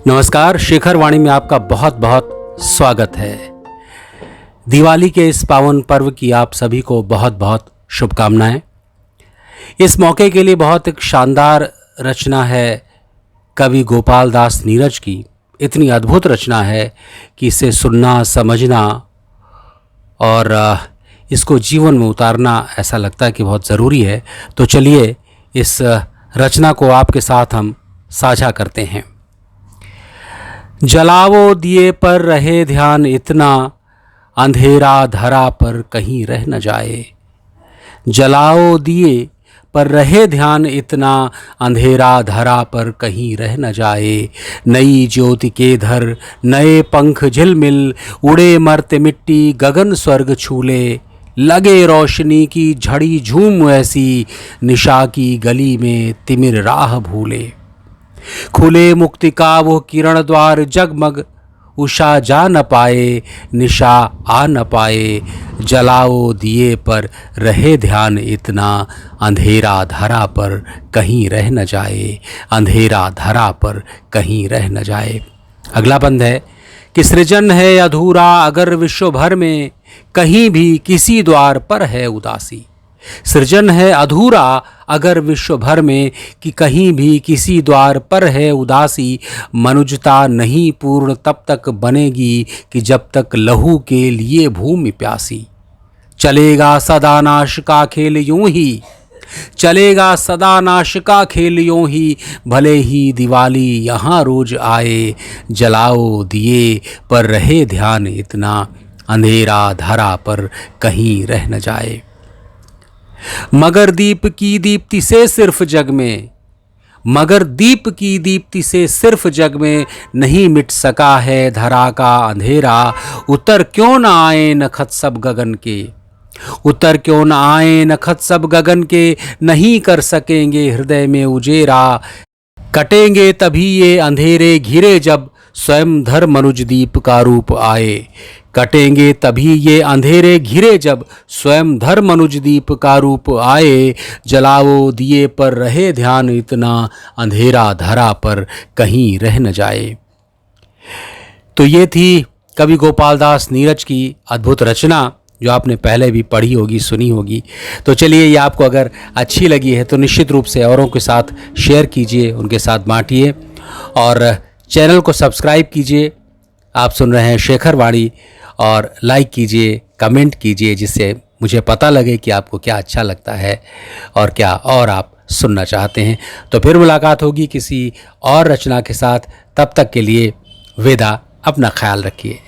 नमस्कार, शेखर वाणी में आपका बहुत बहुत स्वागत है। दिवाली के इस पावन पर्व की आप सभी को बहुत बहुत शुभकामनाएं। इस मौके के लिए बहुत एक शानदार रचना है कवि गोपाल दास नीरज की। इतनी अद्भुत रचना है कि इसे सुनना, समझना और इसको जीवन में उतारना ऐसा लगता है कि बहुत ज़रूरी है। तो चलिए इस रचना को आपके साथ हम साझा करते हैं। जलाओ दिए पर रहे ध्यान इतना, अंधेरा धरा पर कहीं रह न जाए। जलाओ दिए पर रहे ध्यान इतना, अंधेरा धरा पर कहीं रह न जाए। नई ज्योति के धर नए पंख झिलमिल, उड़े मरते मिट्टी गगन स्वर्ग छूले। लगे रोशनी की झड़ी झूम ऐसी, निशा की गली में तिमिर राह भूले। खुले मुक्ति का वो किरण द्वार जगमग, उषा जा न पाए निशा आ न पाए। जलाओ दिए पर रहे ध्यान इतना, अंधेरा धरा पर कहीं रह न जाए। अंधेरा धरा पर कहीं रह न जाए। अगला बंद है कि सृजन है अधूरा अगर विश्व भर में, कहीं भी किसी द्वार पर है उदासी। सृजन है अधूरा अगर विश्व भर में, कि कहीं भी किसी द्वार पर है उदासी। मनुजता नहीं पूर्ण तब तक बनेगी, कि जब तक लहू के लिए भूमि प्यासी। चलेगा सदा नाश का खेल यूं ही, चलेगा सदा नाश का खेल यूं ही, भले ही दिवाली यहाँ रोज आए। जलाओ दिए पर रहे ध्यान इतना, अंधेरा धरा पर कहीं रह न जाए। मगर दीप की दीप्ति से सिर्फ जग में, मगर दीप की दीप्ति से सिर्फ जग में, नहीं मिट सका है धरा का अंधेरा। उतर क्यों न आए नखत सब गगन के, उतर क्यों न आए नखत सब गगन के, नहीं कर सकेंगे हृदय में उजेरा। कटेंगे तभी ये अंधेरे घिरे जब, स्वयं धर मनुज दीप का रूप आए। कटेंगे तभी ये अंधेरे घिरे जब, स्वयं धर मनुज दीप का रूप आए। जलाओ दिए पर रहे ध्यान इतना, अंधेरा धरा पर कहीं रह न जाए। तो ये थी कवि गोपाल दास नीरज की अद्भुत रचना, जो आपने पहले भी पढ़ी होगी, सुनी होगी। तो चलिए, ये आपको अगर अच्छी लगी है तो निश्चित रूप से औरों के साथ शेयर कीजिए, उनके साथ बांटिए और चैनल को सब्सक्राइब कीजिए। आप सुन रहे हैं शेखर वाणी, और लाइक कीजिए, कमेंट कीजिए, जिससे मुझे पता लगे कि आपको क्या अच्छा लगता है और क्या और आप सुनना चाहते हैं। तो फिर मुलाकात होगी किसी और रचना के साथ। तब तक के लिए विदा। अपना ख्याल रखिए।